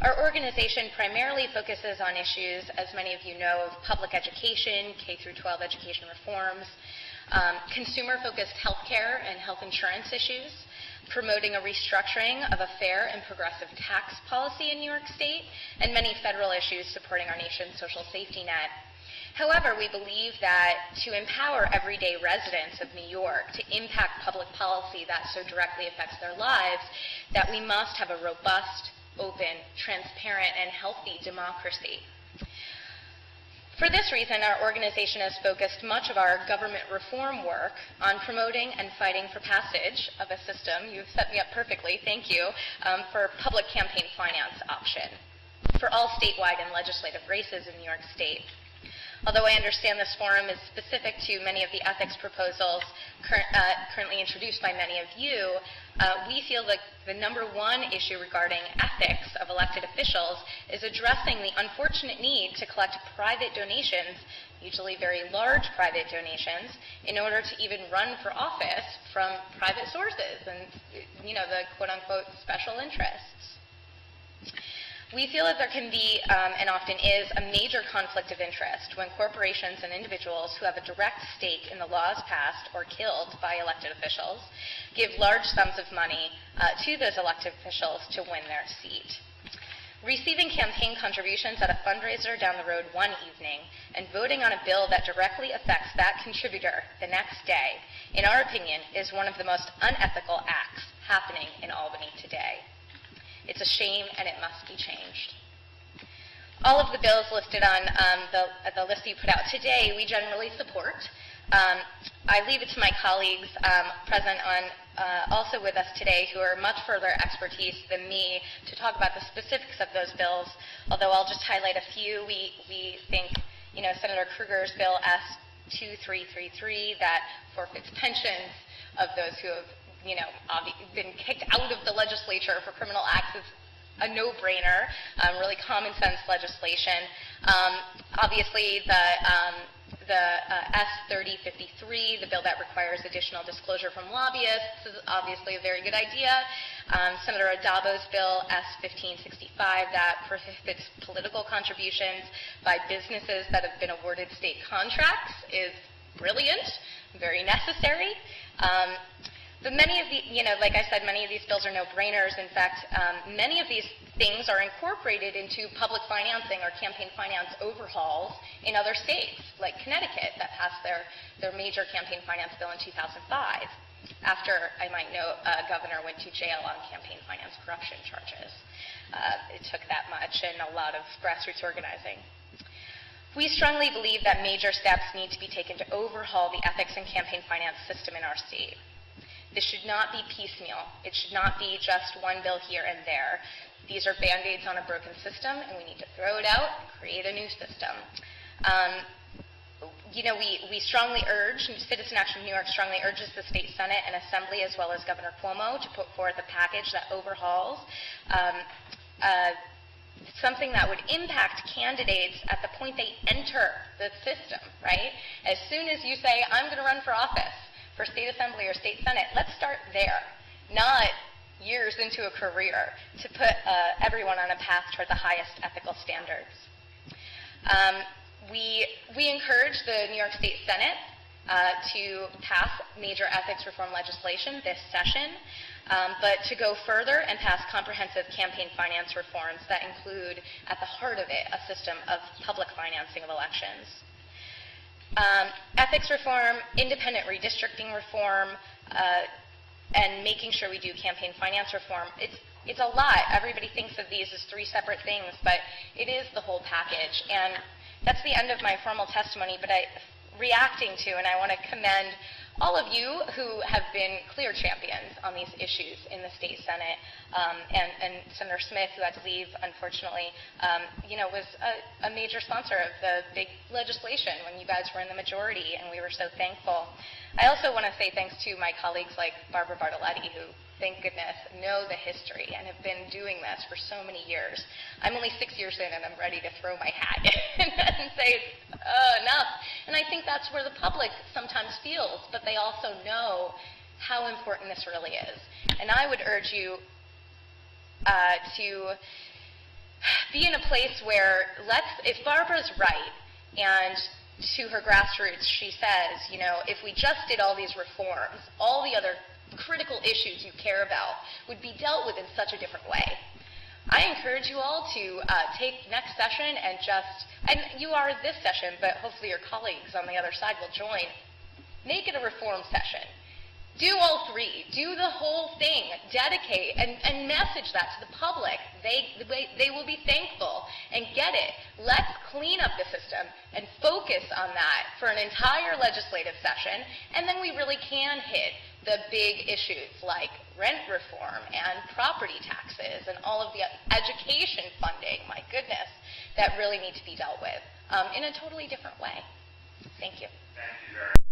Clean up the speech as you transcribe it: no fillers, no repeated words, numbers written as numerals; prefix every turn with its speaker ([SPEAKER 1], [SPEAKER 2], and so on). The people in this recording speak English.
[SPEAKER 1] Our organization primarily focuses on issues, as many of you know, of public education, K-12 education reforms, consumer-focused healthcare and health insurance issues, promoting a restructuring of a fair and progressive tax policy in New York State, and many federal issues supporting our nation's social safety net. However, we believe that to empower everyday residents of New York to impact public policy that so directly affects their lives, that we must have a robust, open, transparent, and healthy democracy. For this reason, our organization has focused much of our government reform work on promoting and fighting for passage of a system, you've set me up perfectly, thank you, for public campaign finance option for all statewide and legislative races in New York State. Although I understand this forum is specific to many of the ethics proposals currently introduced by many of you, we feel like the number one issue regarding ethics of elected officials is addressing the unfortunate need to collect private donations, usually very large private donations, in order to even run for office from private sources and, you know, the quote-unquote special interests. We feel that there can be, and often is, a major conflict of interest when corporations and individuals who have a direct stake in the laws passed or killed by elected officials give large sums of money to those elected officials to win their seat. Receiving campaign contributions at a fundraiser down the road one evening and voting on a bill that directly affects that contributor the next day, in our opinion, is one of the most unethical acts happening in Albany today. It's a shame, and it must be changed. All of the bills listed on the list you put out today, we generally support. I leave it to my colleagues present on also with us today who are much further expertise than me to talk about the specifics of those bills, although I'll just highlight a few. We think, you know, Senator Kruger's bill S-2333 that forfeits pensions of those who have, you know, been kicked out of the legislature for criminal acts is a no-brainer, really common sense legislation. Obviously, the S-3053, the bill that requires additional disclosure from lobbyists, is obviously a very good idea. Senator Adabo's bill S-1565 that prohibits political contributions by businesses that have been awarded state contracts is brilliant, very necessary. But many of the, you know, like I said, many of these bills are no-brainers. In fact, many of these things are incorporated into public financing or campaign finance overhauls in other states, like Connecticut, that passed their major campaign finance bill in 2005, after, I might note, a governor went to jail on campaign finance corruption charges. It took that much and a lot of grassroots organizing. We strongly believe that major steps need to be taken to overhaul the ethics and campaign finance system in our state. This should not be piecemeal. It should not be just one bill here and there. These are Band-Aids on a broken system, and we need to throw it out and create a new system. You know, we strongly urge, Citizen Action New York strongly urges the State Senate and Assembly, as well as Governor Cuomo, to put forth a package that overhauls something that would impact candidates at the point they enter the system, right? As soon as you say, I'm going to run for office, for state assembly or state senate, let's start there, not years into a career, to put everyone on a path toward the highest ethical standards. We encourage the New York State Senate to pass major ethics reform legislation this session, but to go further and pass comprehensive campaign finance reforms that include, at the heart of it, a system of public financing of elections. Ethics reform, independent redistricting reform, and making sure we do campaign finance reform. It's a lot. Everybody thinks of these as three separate things, but it is the whole package. And that's the end of my formal testimony, but reacting to, and I want to commend all of you who have been clear champions on these issues in the state Senate, and Senator Smith, who had to leave, unfortunately, you know, was a major sponsor of the big legislation when you guys were in the majority, and we were so thankful. I also want to say thanks to my colleagues like Barbara Bartoletti, who, thank goodness, know the history and have been doing this for so many years. I'm only 6 years in, and I'm ready to throw my hat in and say, enough. And I think that's where the public sometimes feels, but they also know how important this really is. And I would urge you to be in a place where if Barbara's right, and to her grassroots she says, if we just did all these reforms, all the other critical issues you care about would be dealt with in such a different way. I encourage you all to take next session and you are this session, but hopefully your colleagues on the other side will join. Make it a reform session. Do all three. Do the whole thing. Dedicate and message that to the public. They will be thankful and get it. Let's clean up the system and focus on that for an entire legislative session, and then we really can hit the big issues like rent reform and property taxes and all of the education funding, my goodness, that really need to be dealt with in a totally different way. Thank you.
[SPEAKER 2] Thank you very much.